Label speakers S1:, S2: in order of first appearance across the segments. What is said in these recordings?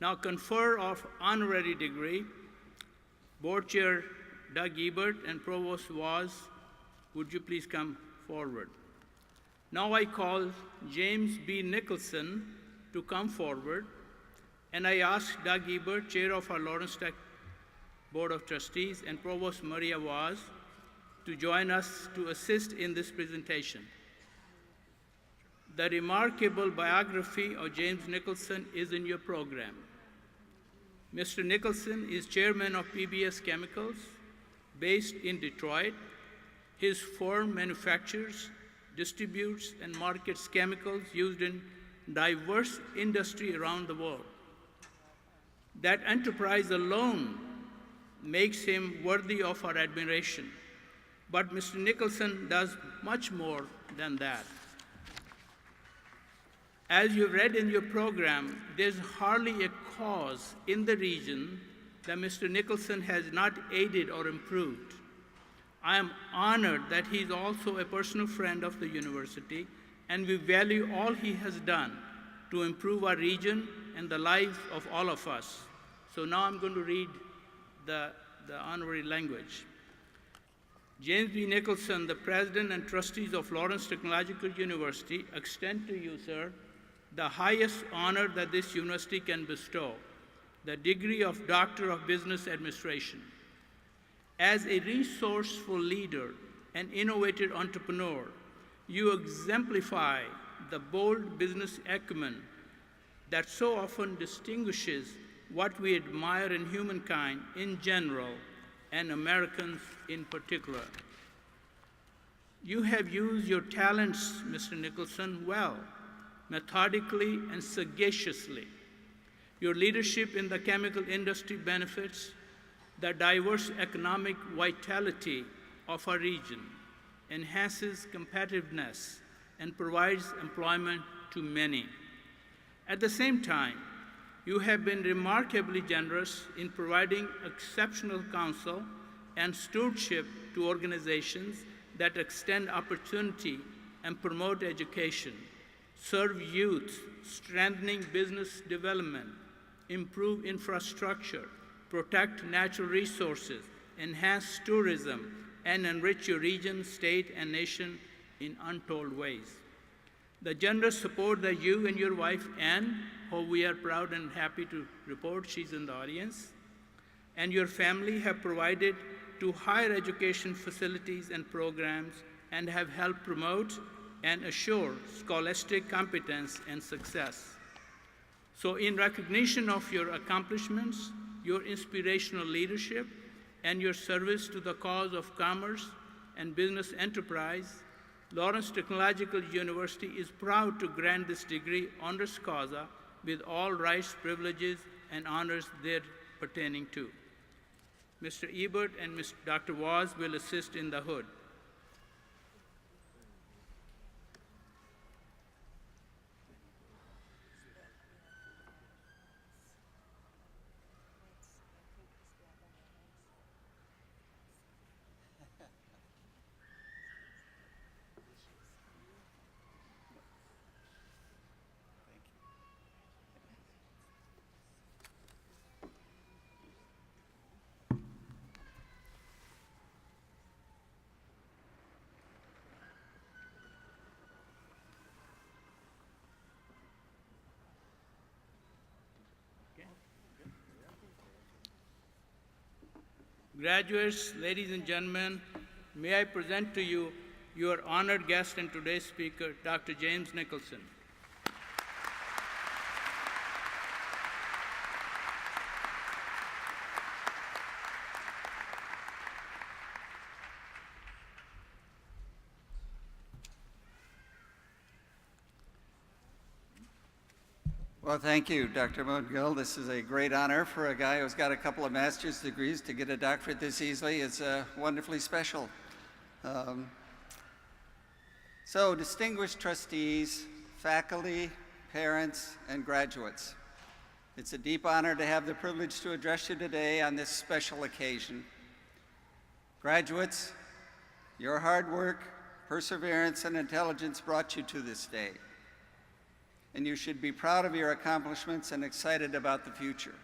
S1: Now, confer of honorary degree, Board Chair Doug Ebert and Provost Waz, would you please come forward? Now I call James B. Nicholson to come forward, and I ask Doug Ebert, Chair of our Lawrence Tech Board of Trustees, and Provost Maria Waz to join us to assist in this presentation. The remarkable biography of James Nicholson is in your program. Mr. Nicholson is chairman of PBS Chemicals, based in Detroit. His firm manufactures, distributes, and markets chemicals used in diverse industries around the world. That enterprise alone makes him worthy of our admiration. But Mr. Nicholson does much more than that. As you read in your program, there's hardly a cause in the region that Mr. Nicholson has not aided or improved. I am honored that he's also a personal friend of the university, and we value all he has done to improve our region and the lives of all of us. So now I'm going to read the honorary language. James B. Nicholson, the President and Trustees of Lawrence Technological University, extend to you, sir, the highest honor that this university can bestow, the degree of Doctor of Business Administration. As a resourceful leader and innovative entrepreneur, you exemplify the bold business acumen that so often distinguishes what we admire in humankind in general and Americans in particular. You have used your talents, Mr. Nicholson, well, methodically and sagaciously. Your leadership in the chemical industry benefits the diverse economic vitality of our region, enhances competitiveness, and provides employment to many. At the same time, you have been remarkably generous in providing exceptional counsel and stewardship to organizations that extend opportunity and promote education, serve youth, strengthening business development, improve infrastructure, protect natural resources, enhance tourism, and enrich your region, state, and nation in untold ways. The generous support that you and your wife, Anne, who we are proud and happy to report she's in the audience, and your family have provided to higher education facilities and programs and have helped promote and assure scholastic competence and success. So in recognition of your accomplishments, your inspirational leadership, and your service to the cause of commerce and business enterprise, Lawrence Technological University is proud to grant this degree honoris causa with all rights, privileges, and honors there pertaining to. Mr. Ebert and Dr. Waz will assist in the hood. Graduates, ladies and gentlemen, may I present to you your honored guest and today's speaker, Dr. James Nicholson.
S2: Well, thank you, Dr. Mogill. This is a great honor for a guy who's got a couple of master's degrees to get a doctorate this easily. It's wonderfully special. So, distinguished trustees, faculty, parents, and graduates, it's a deep honor to have the privilege to address you today on this special occasion. Graduates, your hard work, perseverance, and intelligence brought you to this day. and you should be proud of your accomplishments and excited about the future.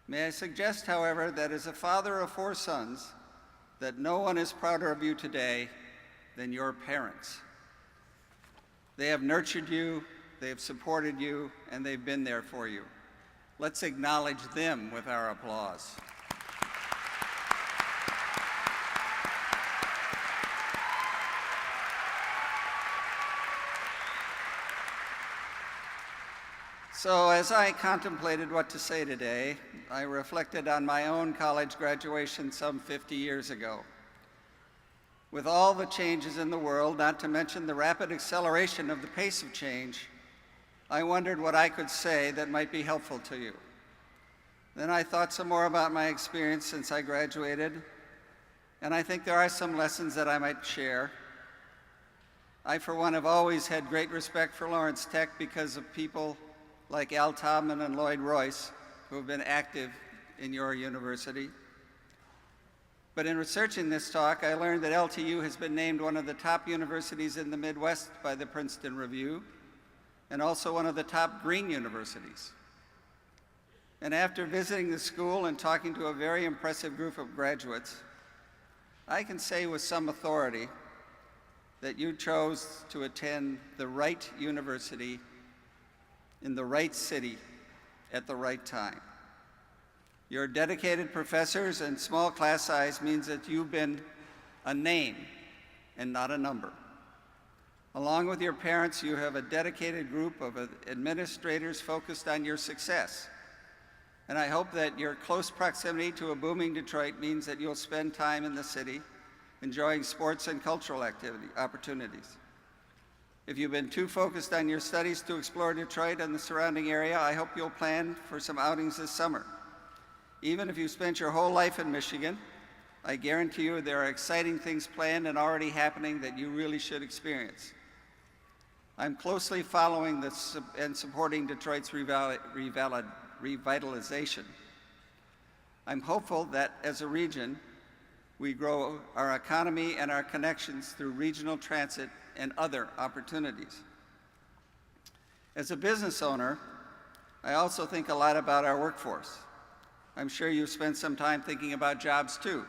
S2: May I suggest, however, that as a father of 4 sons, that no one is prouder of you today than your parents. They have nurtured you, they have supported you, and they've been there for you. Let's acknowledge them with our applause. So as I contemplated what to say today, I reflected on my own college graduation some 50 years ago. With all the changes in the world, not to mention the rapid acceleration of the pace of change, I wondered what I could say that might be helpful to you. Then I thought some more about my experience since I graduated, and I think there are some lessons that I might share. I, for one, have always had great respect for Lawrence Tech because of people like Al Taubman and Lloyd Royce, who have been active in your university. But in researching this talk, I learned that LTU has been named one of the top universities in the Midwest by the Princeton Review, and also one of the top green universities. And after visiting the school and talking to a very impressive group of graduates, I can say with some authority that you chose to attend the right university in the right city at the right time. Your dedicated professors and small class size means that you've been a name and not a number. Along with your parents, you have a dedicated group of administrators focused on your success. And I hope that your close proximity to a booming Detroit means that you'll spend time in the city enjoying sports and cultural opportunities. If you've been too focused on your studies to explore Detroit and the surrounding area, I hope you'll plan for some outings this summer. Even if you spent your whole life in Michigan, I guarantee you there are exciting things planned and already happening that you really should experience. I'm closely following and supporting Detroit's revitalization. I'm hopeful that as a region, we grow our economy and our connections through regional transit and other opportunities. As a business owner, I also think a lot about our workforce. I'm sure you've spent some time thinking about jobs too.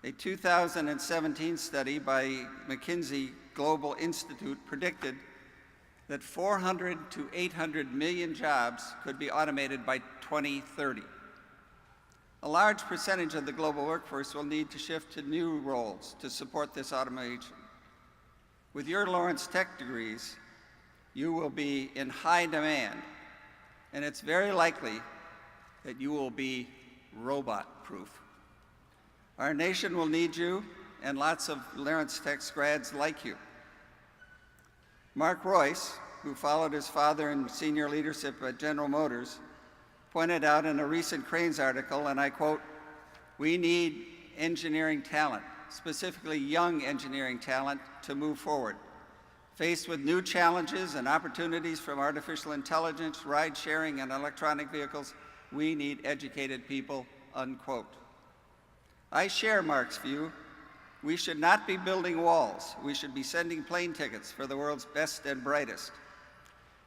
S2: A 2017 study by McKinsey Global Institute predicted that 400 to 800 million jobs could be automated by 2030. A large percentage of the global workforce will need to shift to new roles to support this automation. With your Lawrence Tech degrees, you will be in high demand, and it's very likely that you will be robot-proof. Our nation will need you, and lots of Lawrence Tech grads like you. Mark Royce, who followed his father in senior leadership at General Motors, pointed out in a recent Cranes article, and I quote, "We need engineering talent, specifically young engineering talent, to move forward. Faced with new challenges and opportunities from artificial intelligence, ride sharing, and electronic vehicles, we need educated people," unquote. I share Mark's view. We should not be building walls. We should be sending plane tickets for the world's best and brightest.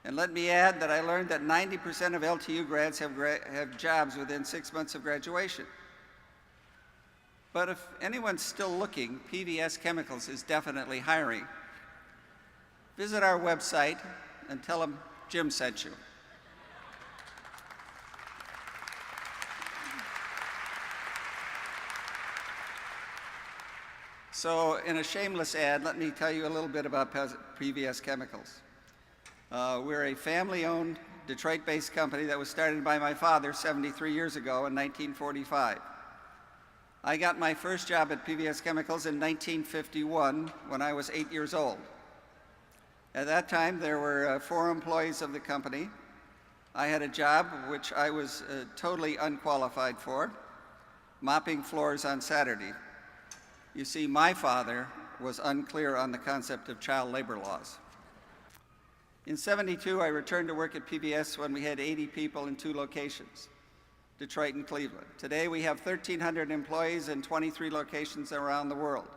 S2: And let me add that I learned that 90% of LTU grads have jobs within 6 months of graduation. But if anyone's still looking, PVS Chemicals is definitely hiring. Visit our website and tell them Jim sent you. So in a shameless ad, let me tell you a little bit about PVS Chemicals. We're a family-owned, Detroit-based company that was started by my father 73 years ago in 1945. I got my first job at PVS Chemicals in 1951 when I was 8 years old. At that time, there were 4 employees of the company. I had a job which I was totally unqualified for, mopping floors on Saturday. You see, my father was unclear on the concept of child labor laws. In '72, I returned to work at PBS when we had 80 people in 2 locations, Detroit and Cleveland. Today, we have 1,300 employees in 23 locations around the world.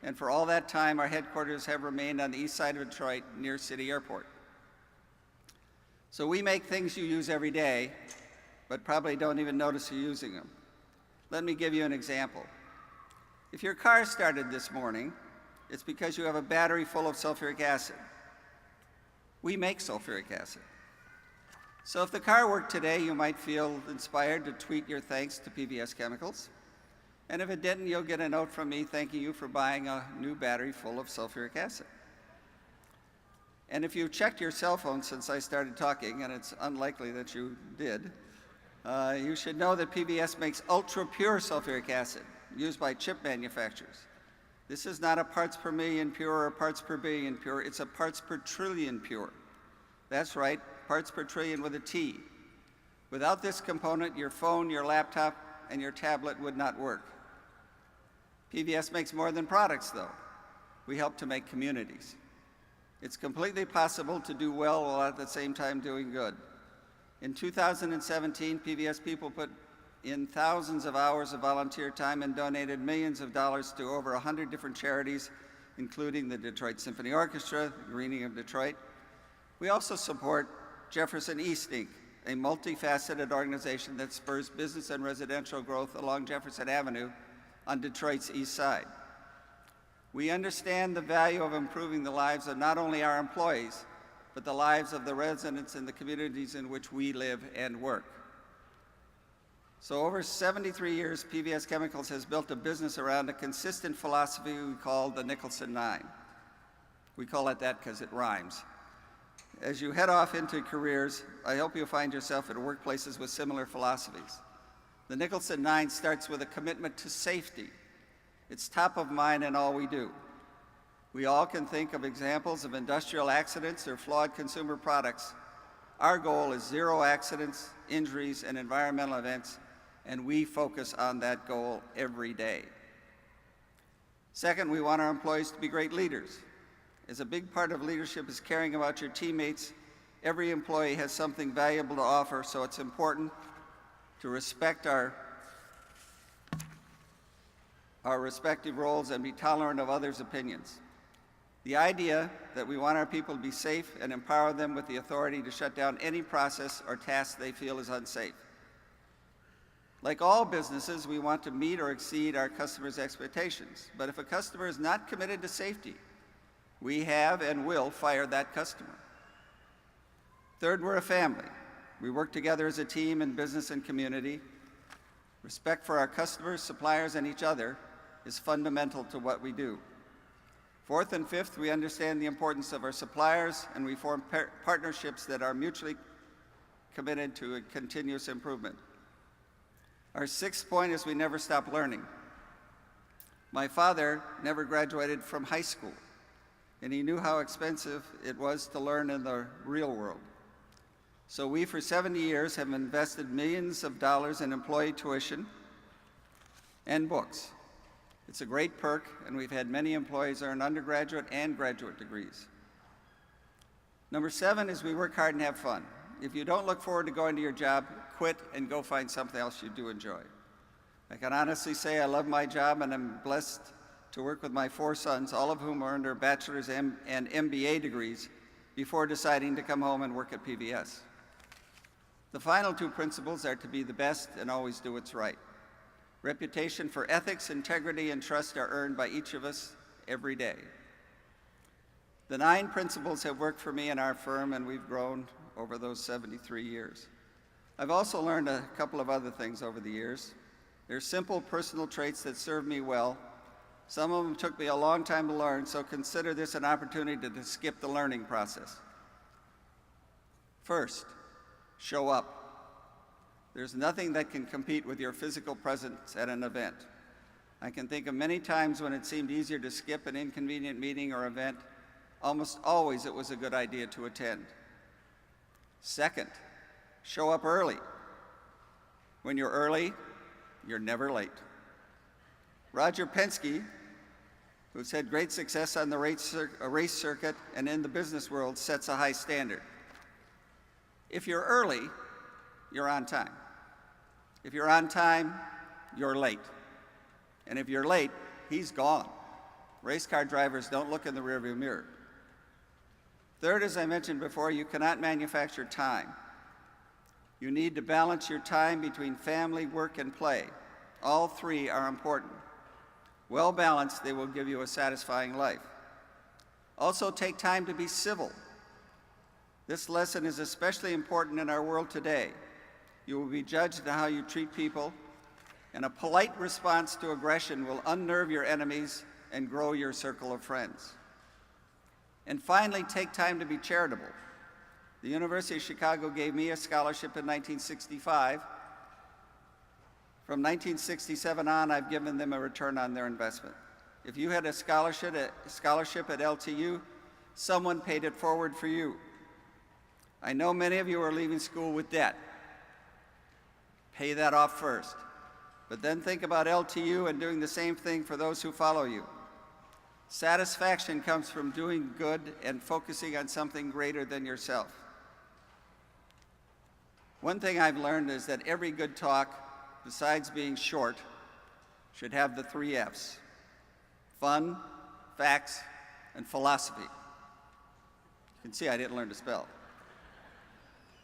S2: And for all that time, our headquarters have remained on the east side of Detroit, near City Airport. So we make things you use every day, but probably don't even notice you're using them. Let me give you an example. If your car started this morning, it's because you have a battery full of sulfuric acid. We make sulfuric acid. So if the car worked today, you might feel inspired to tweet your thanks to PBS Chemicals. And if it didn't, you'll get a note from me thanking you for buying a new battery full of sulfuric acid. And if you've checked your cell phone since I started talking, and it's unlikely that you did, you should know that PBS makes ultra-pure sulfuric acid used by chip manufacturers. This is not a parts per million pure or parts per billion pure, it's a parts per trillion pure. That's right, parts per trillion with a T. Without this component, your phone, your laptop, and your tablet would not work. PBS makes more than products, though. We help to make communities. It's completely possible to do well while at the same time doing good. In 2017, PBS people put in thousands of hours of volunteer time and donated millions of dollars to over 100 different charities, including the Detroit Symphony Orchestra, the Greening of Detroit. We also support Jefferson East, Inc., a multifaceted organization that spurs business and residential growth along Jefferson Avenue on Detroit's east side. We understand the value of improving the lives of not only our employees, but the lives of the residents in the communities in which we live and work. So over 73 years, PVS Chemicals has built a business around a consistent philosophy we call the Nicholson Nine. We call it that because it rhymes. As you head off into careers, I hope you'll find yourself at workplaces with similar philosophies. The Nicholson Nine starts with a commitment to safety. It's top of mind in all we do. We all can think of examples of industrial accidents or flawed consumer products. Our goal is zero accidents, injuries, and environmental events, and we focus on that goal every day. Second, we want our employees to be great leaders. As a big part of leadership is caring about your teammates, every employee has something valuable to offer, so it's important to respect our respective roles and be tolerant of others' opinions. The idea that we want our people to be safe and empower them with the authority to shut down any process or task they feel is unsafe. Like all businesses, we want to meet or exceed our customers' expectations, but if a customer is not committed to safety, we have and will fire that customer. Third, we're a family. We work together as a team in business and community. Respect for our customers, suppliers, and each other is fundamental to what we do. Fourth and fifth, we understand the importance of our suppliers, and we form partnerships that are mutually committed to a continuous improvement. Our sixth point is we never stop learning. My father never graduated from high school, and he knew how expensive it was to learn in the real world. So we, for 70 years, have invested millions of dollars in employee tuition and books. It's a great perk, and we've had many employees earn undergraduate and graduate degrees. Number 7 is we work hard and have fun. If you don't look forward to going to your job, quit and go find something else you do enjoy. I can honestly say I love my job, and I'm blessed to work with my 4 sons, all of whom earned their bachelor's and MBA degrees before deciding to come home and work at PBS. The final 2 principles are to be the best and always do what's right. Reputation for ethics, integrity, and trust are earned by each of us every day. The 9 principles have worked for me and our firm, and we've grown over those 73 years. I've also learned a couple of other things over the years. They're simple personal traits that serve me well. Some of them took me a long time to learn, so consider this an opportunity to skip the learning process. First, show up. There's nothing that can compete with your physical presence at an event. I can think of many times when it seemed easier to skip an inconvenient meeting or event. Almost always it was a good idea to attend. Second, show up early. When you're early, you're never late. Roger Penske, who's had great success on the race circuit and in the business world, sets a high standard. If you're early, you're on time. If you're on time, you're late. And if you're late, he's gone. Race car drivers don't look in the rearview mirror. Third, as I mentioned before, you cannot manufacture time. You need to balance your time between family, work, and play. All three are important. Well balanced, they will give you a satisfying life. Also, take time to be civil. This lesson is especially important in our world today. You will be judged on how you treat people, and a polite response to aggression will unnerve your enemies and grow your circle of friends. And finally, take time to be charitable. The University of Chicago gave me a scholarship in 1965. From 1967 on, I've given them a return on their investment. If you had a scholarship at LTU, someone paid it forward for you. I know many of you are leaving school with debt. Pay that off first. But then think about LTU and doing the same thing for those who follow you. Satisfaction comes from doing good and focusing on something greater than yourself. One thing I've learned is that every good talk, besides being short, should have the 3 F's: fun, facts, and philosophy. You can see I didn't learn to spell.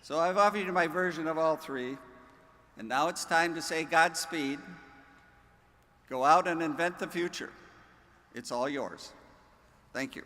S2: So I've offered you my version of all 3, and now it's time to say Godspeed. Go out and invent the future. It's all yours. Thank you.